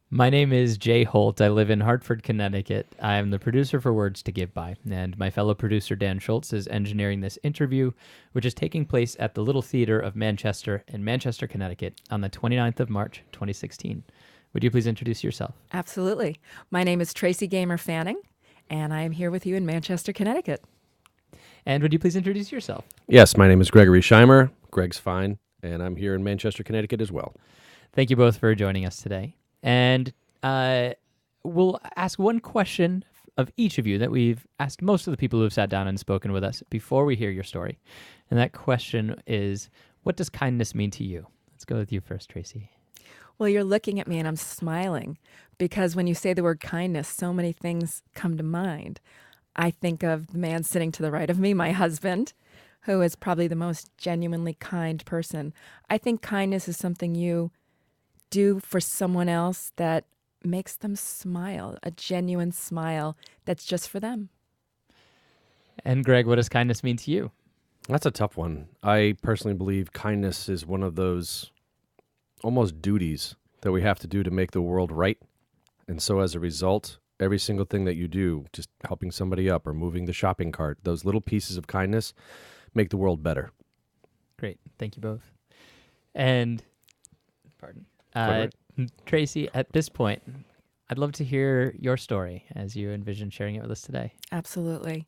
My name is Jay Holt. I live in Hartford, Connecticut. I am the producer for Words to Give By, and my fellow producer Dan Schultz is engineering this interview, which is taking place at the Little Theater of Manchester in Manchester, Connecticut on the 29th of March, 2016. Would you please introduce yourself? Absolutely. My name is Tracey Gamer-Fanning, and I am here with you in Manchester, Connecticut. And would you please introduce yourself? Yes, my name is Gregory Shimer. Greg's fine, and I'm here in Manchester, Connecticut as well. Thank you both for joining us today. And we'll ask one question of each of you that we've asked most of the people who have sat down and spoken with us before we hear your story. And that question is, what does kindness mean to you? Let's go with you first, Tracey. Well, you're looking at me and I'm smiling because when you say the word kindness, so many things come to mind. I think of the man sitting to the right of me, my husband, who is probably the most genuinely kind person. I think kindness is something you do for someone else that makes them smile, a genuine smile that's just for them. And Greg, what does kindness mean to you? That's a tough one. I personally believe kindness is one of those almost duties that we have to do to make the world right. And so as a result, every single thing that you do, just helping somebody up or moving the shopping cart, those little pieces of kindness make the world better. Great. Thank you both. And, pardon. Tracey, at this point, I'd love to hear your story as you envision sharing it with us today. Absolutely.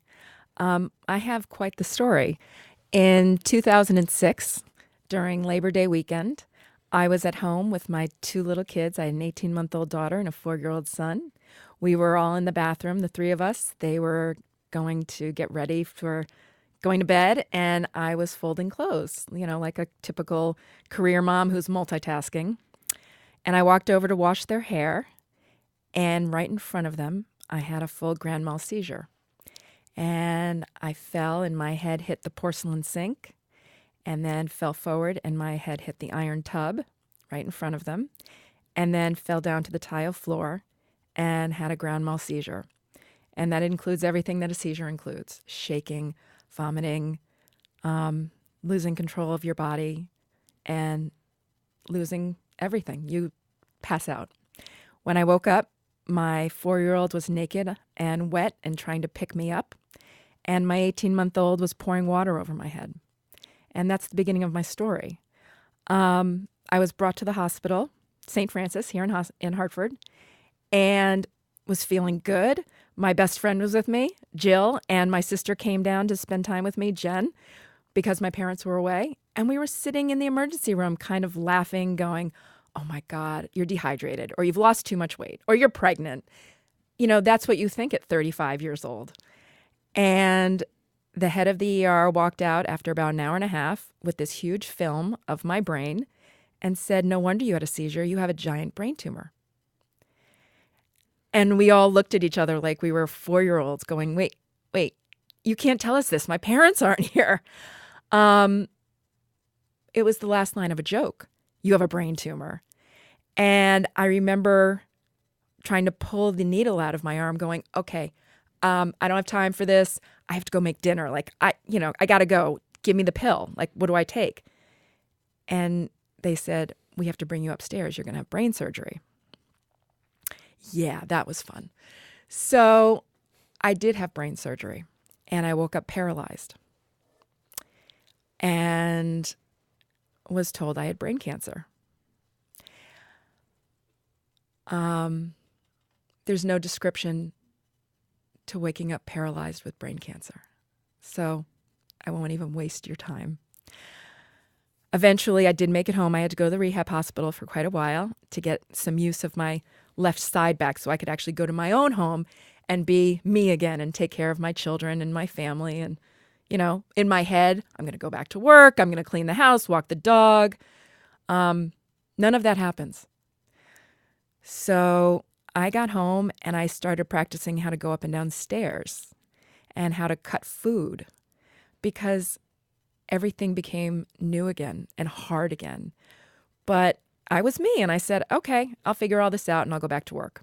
I have quite the story. In 2006, during Labor Day weekend, I was at home with my two little kids. I had an 18-month-old daughter and a 4-year-old son. We were all in the bathroom, the three of us. They were going to get ready for going to bed, and I was folding clothes, like a typical career mom who's multitasking. And I walked over to wash their hair, and right in front of them, I had a full grand mal seizure. And I fell, and my head hit the porcelain sink, and then fell forward, and my head hit the iron tub right in front of them, and then fell down to the tile floor and had a grand mal seizure. And that includes everything that a seizure includes: shaking, vomiting, losing control of your body, and losing everything. You pass out. When I woke up, my 4-year-old was naked and wet and trying to pick me up, and my 18-month-old was pouring water over my head. And that's the beginning of my story. I was brought to the hospital, St. Francis, here in Hartford, and was feeling good. My best friend was with me, Jill, and my sister came down to spend time with me, Jen, because my parents were away. And we were sitting in the emergency room kind of laughing, going, oh my God, you're dehydrated, or you've lost too much weight, or you're pregnant. That's what you think at 35 years old. And the head of the ER walked out after about an hour and a half with this huge film of my brain and said, no wonder you had a seizure. You have a giant brain tumor. And we all looked at each other like we were 4-year-olds going, wait, you can't tell us this. My parents aren't here. It was the last line of a joke. You have a brain tumor. And I remember trying to pull the needle out of my arm going, okay, I don't have time for this. I have to go make dinner. I got to go. Give me the pill. What do I take? And they said, we have to bring you upstairs. You're going to have brain surgery. Yeah, that was fun. So I did have brain surgery, and I woke up paralyzed and was told I had brain cancer. There's no description to waking up paralyzed with brain cancer. So I won't even waste your time. Eventually, I did make it home. I had to go to the rehab hospital for quite a while to get some use of my left side back so I could actually go to my own home and be me again and take care of my children and my family. And, in my head, I'm going to go back to work. I'm going to clean the house, walk the dog. None of that happens. So I got home and I started practicing how to go up and down stairs and how to cut food because everything became new again and hard again. But I was me and I said, okay, I'll figure all this out and I'll go back to work.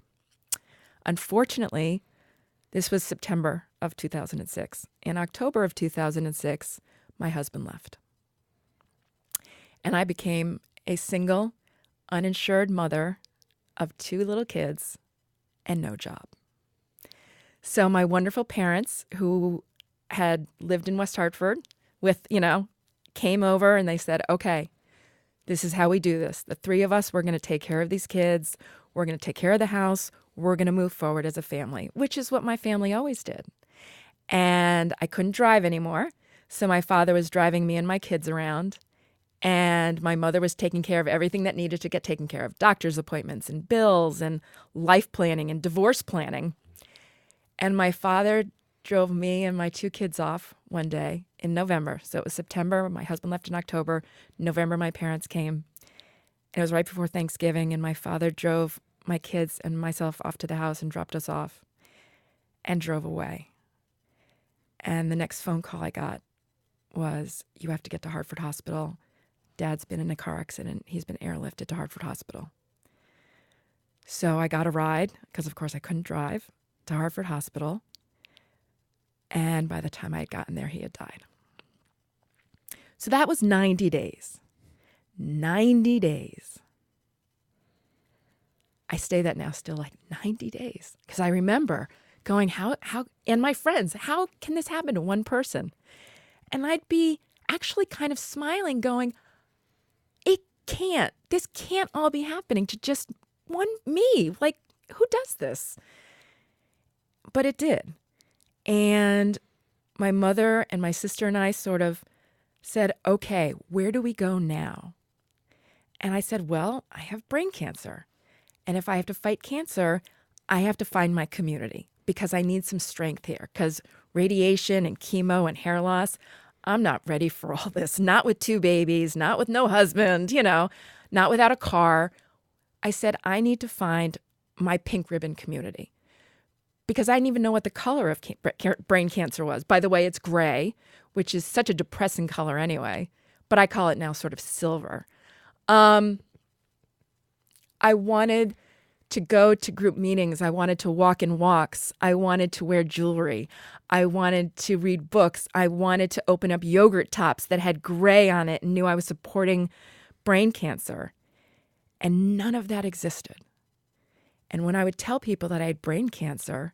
Unfortunately, this was September of 2006. In October of 2006, my husband left. And I became a single, uninsured mother of 2 little kids and no job. So my wonderful parents, who had lived in West Hartford came over and they said, okay, this is how we do this. The 3 of us, we're going to take care of these kids. We're going to take care of the house. We're going to move forward as a family, which is what my family always did. And I couldn't drive anymore. So my father was driving me and my kids around. And my mother was taking care of everything that needed to get taken care of, doctor's appointments and bills and life planning and divorce planning. And my father drove me and my 2 kids off one day in November. So it was September. My husband left in October. November, my parents came. It was right before Thanksgiving, and my father drove my kids and myself off to the house and dropped us off and drove away. And the next phone call I got was, you have to get to Hartford Hospital. Dad's been in a car accident. He's been airlifted to Hartford Hospital. So I got a ride, because of course I couldn't drive, to Hartford Hospital. And by the time I had gotten there, he had died. So that was 90 days. 90 days. I say that now still, like 90 days. Because I remember going, how, and my friends, how can this happen to one person? And I'd be actually kind of smiling, going, this can't all be happening to just one me. Like, who does this? But it did. And my mother and my sister and I sort of said, okay, where do we go now? And I said, well, I have brain cancer. And if I have to fight cancer, I have to find my community, because I need some strength here, because radiation and chemo and hair loss, I'm not ready for all this. Not with 2 babies, not with no husband, not without a car. I said, I need to find my pink ribbon community, because I didn't even know what the color of brain cancer was. By the way, it's gray, which is such a depressing color anyway, but I call it now sort of silver. I wanted to go to group meetings. I wanted to walk in walks. I wanted to wear jewelry. I wanted to read books. I wanted to open up yogurt tops that had gray on it and knew I was supporting brain cancer. And none of that existed. And when I would tell people that I had brain cancer,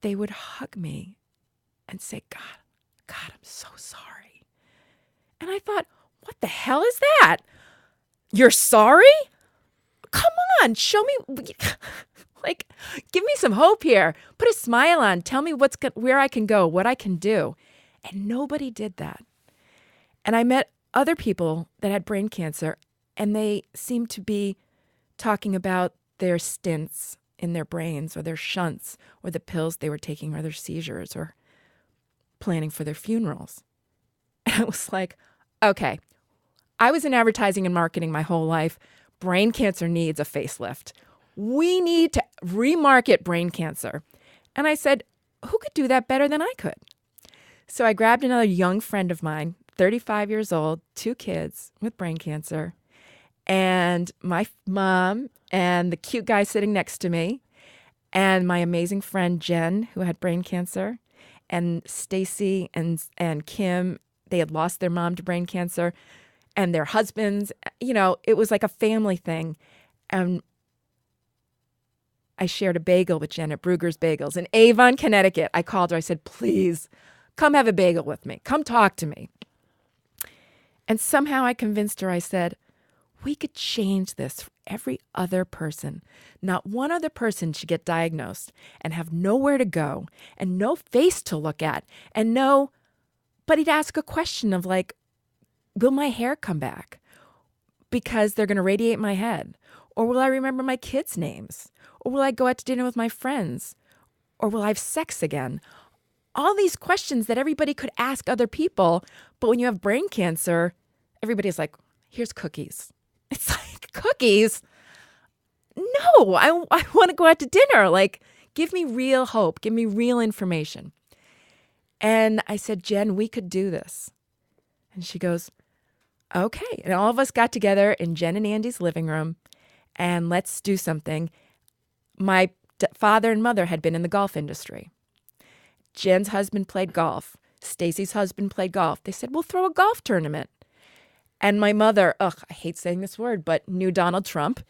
they would hug me and say, God, I'm so sorry. And I thought, what the hell is that? You're sorry? Come on, show me, like, give me some hope here. Put a smile on. Tell me where I can go, what I can do. And nobody did that. And I met other people that had brain cancer, and they seemed to be talking about their stints in their brains, or their shunts, or the pills they were taking, or their seizures, or planning for their funerals. And I was like, okay, I was in advertising and marketing my whole life. Brain cancer needs a facelift. We need to remarket brain cancer. And I said, who could do that better than I could? So I grabbed another young friend of mine, 35 years old, 2 kids with brain cancer, and my mom, and the cute guy sitting next to me, and my amazing friend Jen, who had brain cancer, and Stacy and Kim. They had lost their mom to brain cancer, and their husbands. It was like a family thing. And I shared a bagel with Jen at Brugger's Bagels in Avon, Connecticut. I called her. I said, please, come have a bagel with me. Come talk to me. And somehow I convinced her. I said, we could change this for every other person. Not one other person should get diagnosed and have nowhere to go and no face to look at and but he'd ask a question of like, will my hair come back because they're going to radiate my head? Or will I remember my kids' names? Or will I go out to dinner with my friends? Or will I have sex again? All these questions that everybody could ask other people. But when you have brain cancer, everybody's like, here's cookies. It's like, cookies? No, I want to go out to dinner. Like, give me real hope. Give me real information. And I said, Jen, we could do this. And she goes, okay. And all of us got together in Jen and Andy's living room, and let's do something. My father and mother had been in the golf industry. Jen's husband played golf. Stacy's husband played golf. They said, we'll throw a golf tournament. And my mother, I hate saying this word, but knew Donald Trump.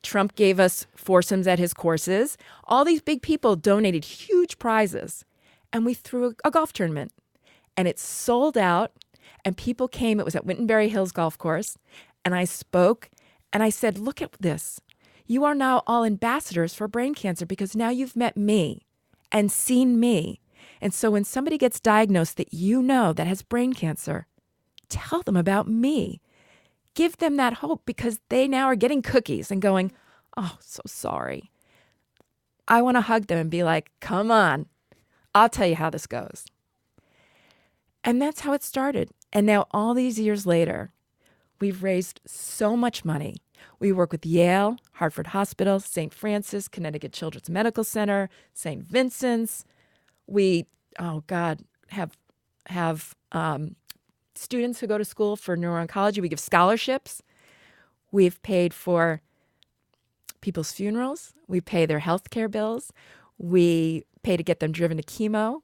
Trump gave us foursomes at his courses. All these big people donated huge prizes. And we threw a golf tournament. And it sold out. And people came. It was at Wintonberry Hills Golf Course. And I spoke. And I said, look at this. You are now all ambassadors for brain cancer because now you've met me and seen me. And so when somebody gets diagnosed that you know that has brain cancer, tell them about me. Give them that hope because they now are getting cookies and going, oh, so sorry. I want to hug them and be like, come on, I'll tell you how this goes. And that's how it started. And now all these years later, we've raised so much money. We work with Yale, Hartford Hospital, St. Francis, Connecticut Children's Medical Center, St. Vincent's. We, have students who go to school for neuro-oncology. We give scholarships. We've paid for people's funerals. We pay their health care bills. We pay to get them driven to chemo.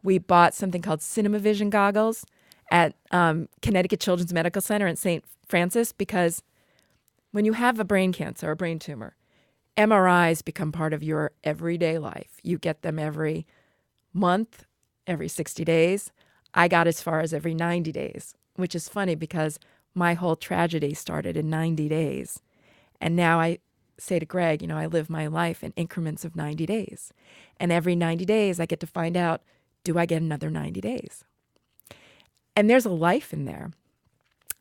We bought something called Cinema Vision goggles at Connecticut Children's Medical Center in St. Francis because when you have a brain cancer or a brain tumor, MRIs become part of your everyday life. You get them every month, every 60 days. I got as far as every 90 days, which is funny because my whole tragedy started in 90 days. And now I say to Greg, I live my life in increments of 90 days. And every 90 days, I get to find out, do I get another 90 days? And there's a life in there.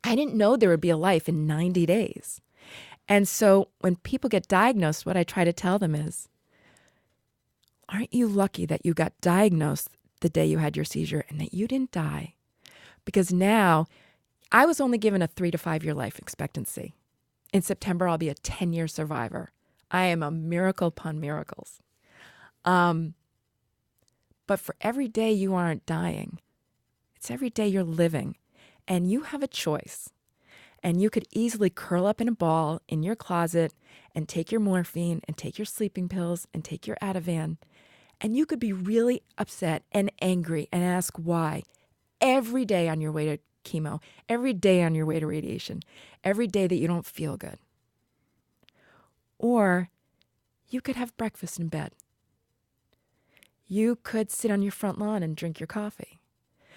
I didn't know there would be a life in 90 days. And so when people get diagnosed, what I try to tell them is, aren't you lucky that you got diagnosed the day you had your seizure and that you didn't die? Because now I was only given a 3 to 5 year life expectancy. In September, I'll be a 10-year survivor. I am a miracle upon miracles. But for every day you aren't dying, it's every day you're living. And you have a choice. And you could easily curl up in a ball in your closet and take your morphine and take your sleeping pills and take your Ativan. And you could be really upset and angry and ask why every day on your way to chemo, every day on your way to radiation, every day that you don't feel good. Or you could have breakfast in bed. You could sit on your front lawn and drink your coffee.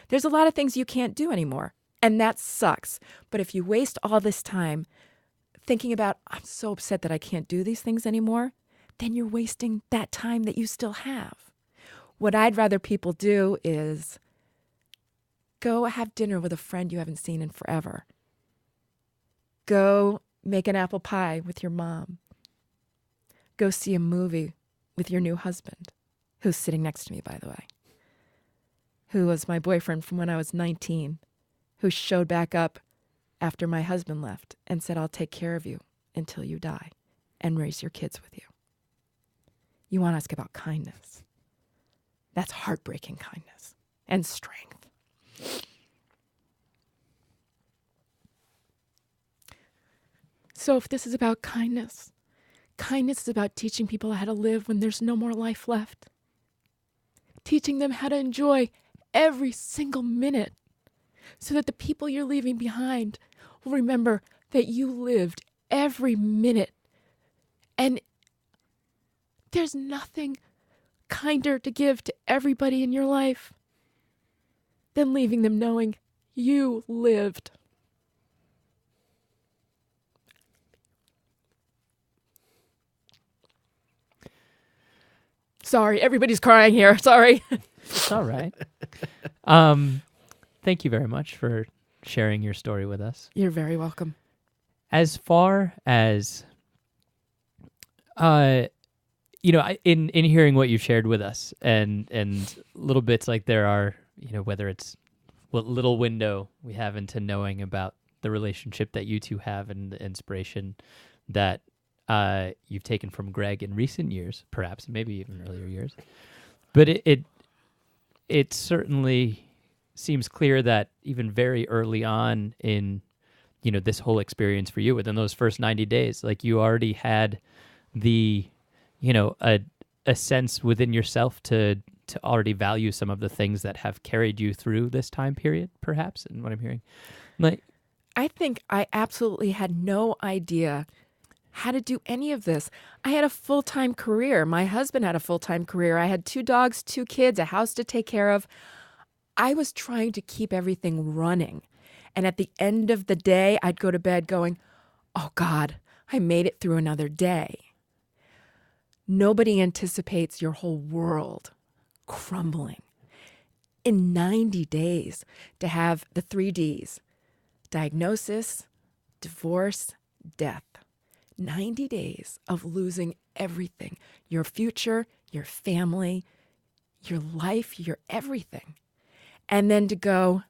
There's a lot of things you can't do anymore, and that sucks. But if you waste all this time thinking about, I'm so upset that I can't do these things anymore, then you're wasting that time that you still have. What I'd rather people do is go have dinner with a friend you haven't seen in forever. Go make an apple pie with your mom. Go see a movie with your new husband, who's sitting next to me, by the way, who was my boyfriend from when I was 19, who showed back up after my husband left and said, I'll take care of you until you die and raise your kids with you. You want to ask about kindness. That's heartbreaking kindness and strength. So if this is about kindness, kindness is about teaching people how to live when there's no more life left. Teaching them how to enjoy every single minute so that the people you're leaving behind will remember that you lived every minute. And there's nothing kinder to give to everybody in your life than leaving them knowing you lived. Sorry, everybody's crying here. Sorry. It's all right. Thank you very much for sharing your story with us. You're very welcome. As far as in hearing what you've shared with us and little bits like there are, whether it's what little window we have into knowing about the relationship that you two have and the inspiration that you've taken from Greg in recent years, perhaps, maybe even earlier years. But it certainly seems clear that even very early on in, this whole experience for you, within those first 90 days, like you already had the, a sense within yourself to already value some of the things that have carried you through this time period, perhaps, and what I'm hearing. Like, I think I absolutely had no idea how to do any of this. I had a full-time career. My husband had a full-time career. I had 2 dogs, 2 kids, a house to take care of. I was trying to keep everything running. And at the end of the day, I'd go to bed going, oh God, I made it through another day. Nobody anticipates your whole world crumbling. In 90 days, to have the 3 Ds, diagnosis, divorce, death. 90 days of losing everything, your future, your family, your life, your everything. And then to go,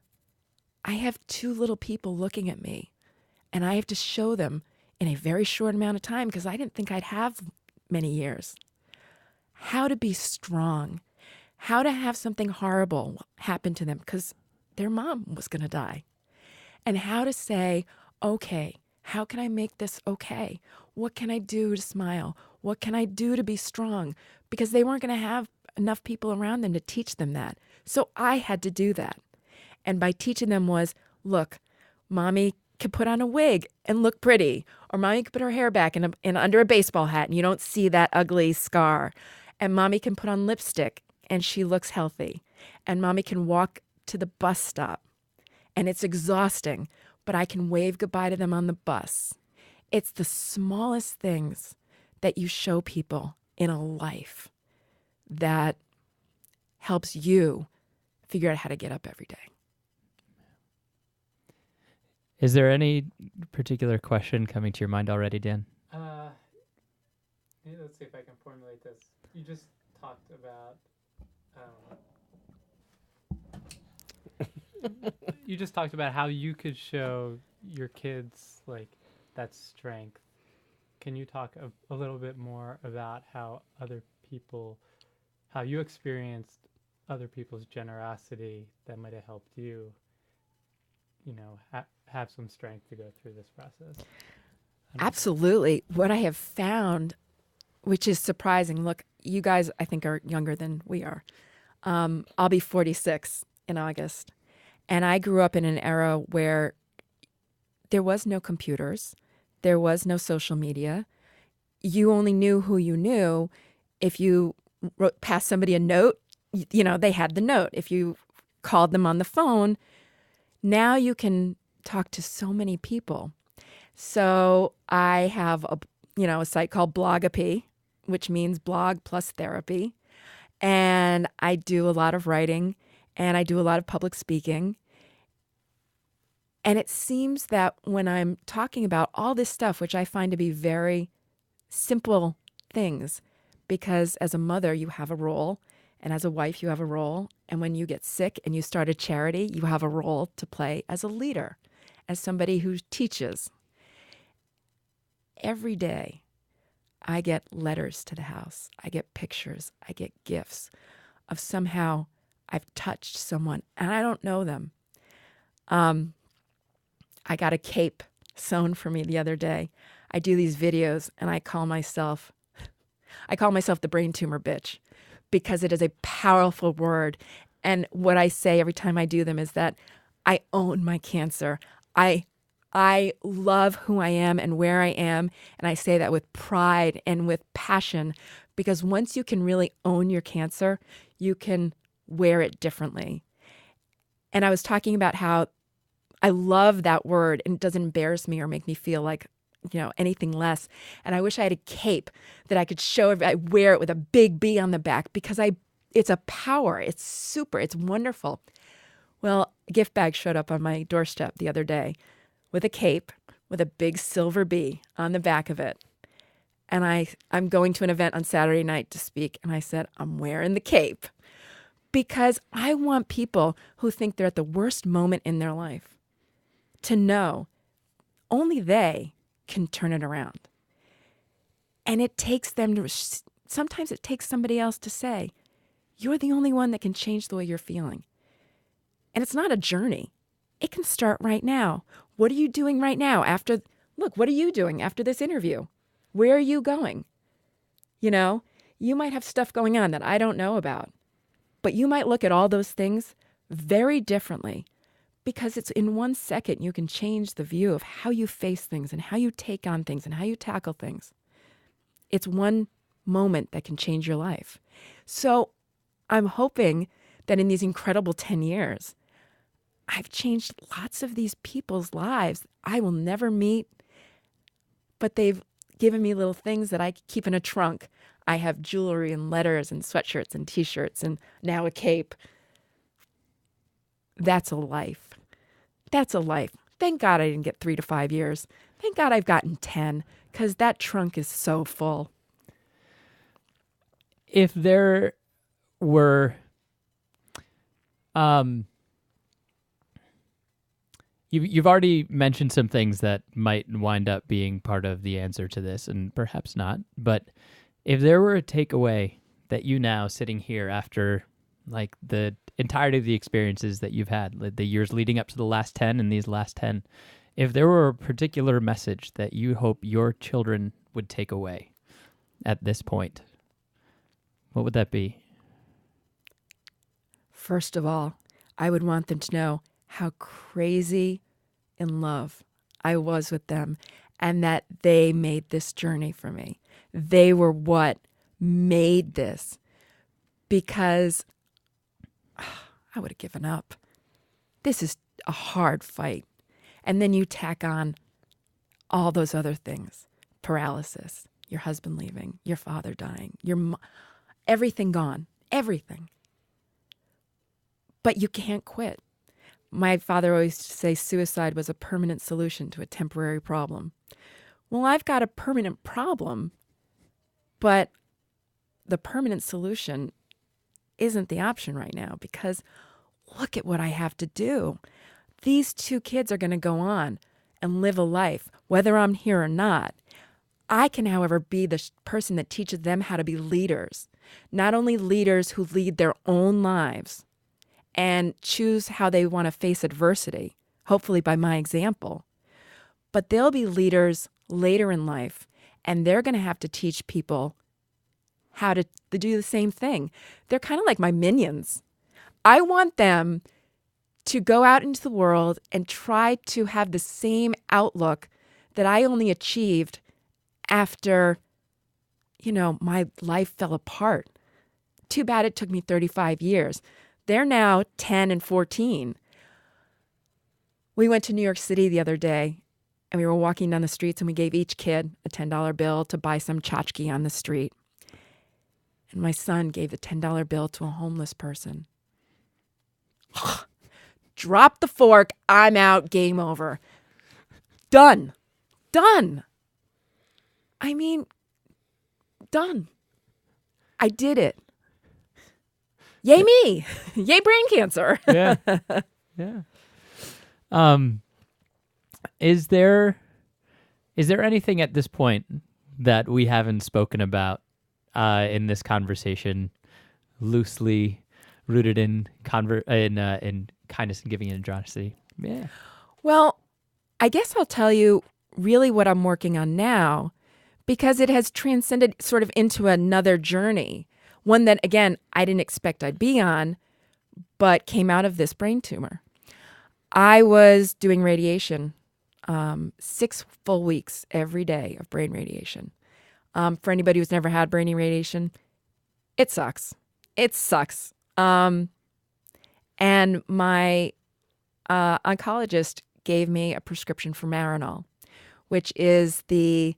I have 2 little people looking at me, and I have to show them in a very short amount of time, because I didn't think I'd have many years, how to be strong, how to have something horrible happen to them because their mom was going to die, and how to say, okay, how can I make this okay? What can I do to smile? What can I do to be strong? Because they weren't going to have enough people around them to teach them that. So I had to do that. And by teaching them was, look, mommy can put on a wig and look pretty, or mommy can put her hair back in under a baseball hat and you don't see that ugly scar. And mommy can put on lipstick and she looks healthy. And mommy can walk to the bus stop and it's exhausting, but I can wave goodbye to them on the bus. It's the smallest things that you show people in a life that helps you figure out how to get up every day. Is there any particular question coming to your mind already, Dan? Let's see if I can formulate this. You just talked about how you could show your kids like that strength. Can you talk a little bit more about how you experienced other people's generosity that might have helped you, have some strength to go through this process? Absolutely. What I have found, which is surprising, look, you guys, I think, are younger than we are. I'll be 46 in August. And I grew up in an era where there was no computers. There was no social media. You only knew who you knew. If you passed somebody a note, they had the note. If you called them on the phone, now you can talk to so many people. So I have a site called Blogapy, which means blog plus therapy. And I do a lot of writing and I do a lot of public speaking. And it seems that when I'm talking about all this stuff, which I find to be very simple things, because as a mother, you have a role, and as a wife, you have a role. And when you get sick and you start a charity, you have a role to play as a leader, as somebody who teaches. Every day, I get letters to the house. I get pictures. I get gifts of somehow I've touched someone, and I don't know them. I got a cape sewn for me the other day. I do these videos, and I call myself the brain tumor bitch, because it is a powerful word. And what I say every time I do them is that I own my cancer. I love who I am and where I am, and I say that with pride and with passion, because once you can really own your cancer, you can wear it differently. And I was talking about how I love that word, and it doesn't embarrass me or make me feel like, anything less. And I wish I had a cape that I could show. I wear it with a big B on the back, because it's a power. It's super. It's wonderful. Well, a gift bag showed up on my doorstep the other day with a cape with a big silver B on the back of it. And I'm going to an event on Saturday night to speak. And I said, I'm wearing the cape because I want people who think they're at the worst moment in their life to know only they can turn it around. And it takes sometimes it takes somebody else to say, you're the only one that can change the way you're feeling. And it's not a journey. It can start right now. What are you doing right now what are you doing after this interview? Where are you going? You might have stuff going on that I don't know about, but you might look at all those things very differently, because it's in 1 second you can change the view of how you face things and how you take on things and how you tackle things. It's one moment that can change your life. So I'm hoping that in these incredible 10 years, I've changed lots of these people's lives I will never meet, but they've given me little things that I keep in a trunk. I have jewelry and letters and sweatshirts and T-shirts and now a cape. That's a life. That's a life. Thank God I didn't get 3 to 5 years. Thank God I've gotten 10, because that trunk is so full. If there were, you've already mentioned some things that might wind up being part of the answer to this, and perhaps not. But if there were a takeaway that you now sitting here after like the entirety of the experiences that you've had, the years leading up to the last 10 and these last 10, if there were a particular message that you hope your children would take away at this point, what would that be? First of all, I would want them to know how crazy in love I was with them and that they made this journey for me. They were what made this, because I would have given up. This is a hard fight. And then you tack on all those other things: paralysis, your husband leaving, your father dying, everything gone, everything. But you can't quit. My father always used to say suicide was a permanent solution to a temporary problem. Well, I've got a permanent problem, but the permanent solution isn't the option right now, because look at what I have to do. These 2 kids are going to go on and live a life, whether I'm here or not. I can, however, be the person that teaches them how to be leaders, not only leaders who lead their own lives and choose how they want to face adversity, hopefully by my example, but they'll be leaders later in life, and they're going to have to teach people how to do the same thing. They're kind of like my minions. I want them to go out into the world and try to have the same outlook that I only achieved after, my life fell apart. Too bad it took me 35 years. They're now 10 and 14. We went to New York City the other day, and we were walking down the streets, and we gave each kid a $10 bill to buy some tchotchke on the street. And my son gave the $10 bill to a homeless person. Drop the fork. I'm out. Game over. Done. I mean, done. I did it. Yay me. Yay brain cancer. Yeah. Is there anything at this point that we haven't spoken about in this conversation, loosely rooted in kindness and giving and generosity? Yeah. Well, I guess I'll tell you really what I'm working on now, because it has transcended sort of into another journey, one that, again, I didn't expect I'd be on, but came out of this brain tumor. I was doing radiation, 6 full weeks every day of brain radiation. For anybody who's never had brain radiation, it sucks. It sucks. And my oncologist gave me a prescription for Marinol, which is the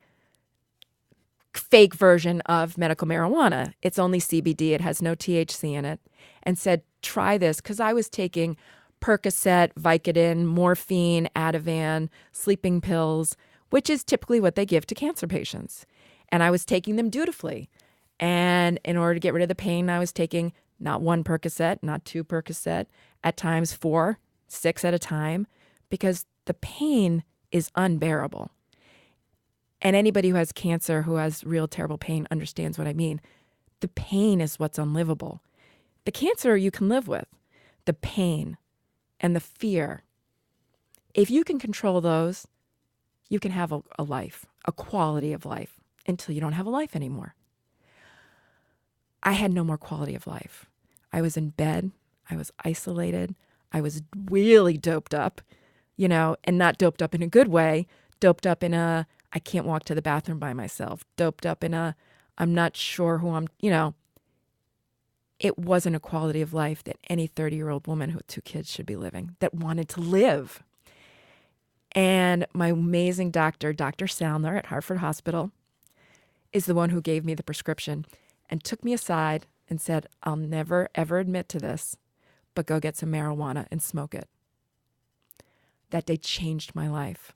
fake version of medical marijuana. It's only CBD. It has no THC in it. And said, try this, because I was taking Percocet, Vicodin, morphine, Ativan, sleeping pills, which is typically what they give to cancer patients. And I was taking them dutifully. And in order to get rid of the pain, I was taking not 1 Percocet, not 2 Percocet, at times 4, 6 at a time, because the pain is unbearable. And anybody who has cancer, who has real terrible pain, understands what I mean. The pain is what's unlivable. The cancer you can live with. The pain and the fear. If you can control those, you can have a life, a quality of life, until you don't have a life anymore. I had no more quality of life. I was in bed. I was isolated. I was really doped up, and not doped up in a good way, doped up in a, I can't walk to the bathroom by myself, doped up in a, I'm not sure who it wasn't a quality of life that any 30-year-old woman with 2 kids should be living, that wanted to live. And my amazing doctor, Dr. Sandler at Hartford Hospital, is the one who gave me the prescription and took me aside and said, I'll never, ever admit to this, but go get some marijuana and smoke it. That day changed my life.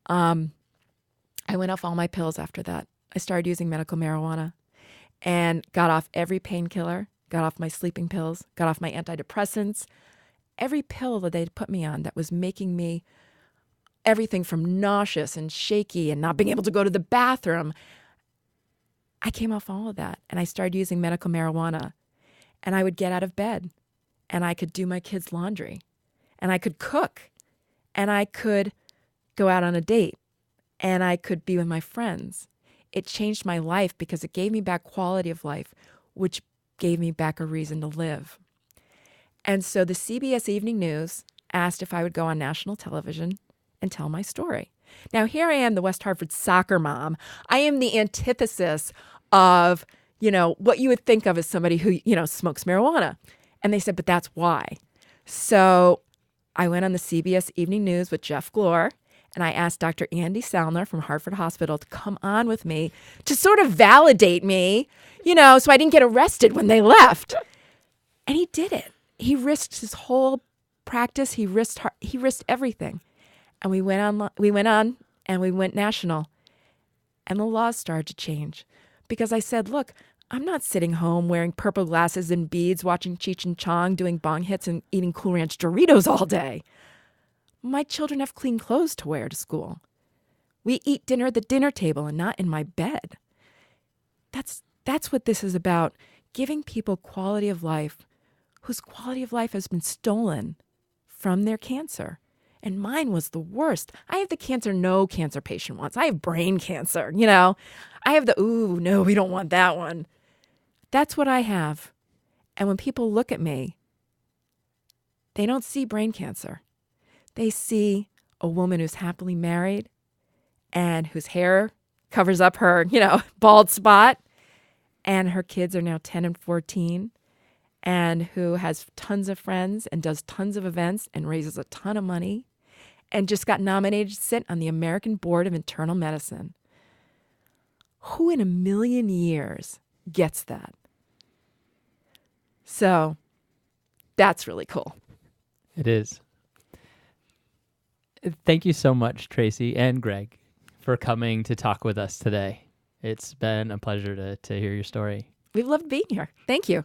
I went off all my pills after that. I started using medical marijuana and got off every painkiller, got off my sleeping pills, got off my antidepressants, every pill that they'd put me on that was making me everything from nauseous and shaky and not being able to go to the bathroom. I came off all of that, and I started using medical marijuana, and I would get out of bed, and I could do my kids' laundry, and I could cook, and I could go out on a date, and I could be with my friends. It changed my life because it gave me back quality of life, which gave me back a reason to live. And so the CBS Evening News asked if I would go on national television and tell my story. Now, here I am, the West Hartford soccer mom. I am the antithesis of, what you would think of as somebody who, smokes marijuana. And they said, but that's why. So I went on the CBS Evening News with Jeff Glor, and I asked Dr. Andy Sandler from Hartford Hospital to come on with me to sort of validate me, so I didn't get arrested when they left. And he did it. He risked his whole practice. He risked everything. And we went on and we went national. And the laws started to change because I said, look, I'm not sitting home wearing purple glasses and beads, watching Cheech and Chong, doing bong hits and eating Cool Ranch Doritos all day. My children have clean clothes to wear to school. We eat dinner at the dinner table and not in my bed. That's what this is about, giving people quality of life whose quality of life has been stolen from their cancer. And mine was the worst. I have the cancer no cancer patient wants. I have brain cancer, I have the, ooh, no, we don't want that one. That's what I have. And when people look at me, they don't see brain cancer. They see a woman who's happily married and whose hair covers up her, bald spot. And her kids are now 10 and 14. And who has tons of friends and does tons of events and raises a ton of money and just got nominated to sit on the American Board of Internal Medicine. Who in a million years gets that? So that's really cool. It is. Thank you so much, Tracey and Greg, for coming to talk with us today. It's been a pleasure to hear your story. We've loved being here. Thank you.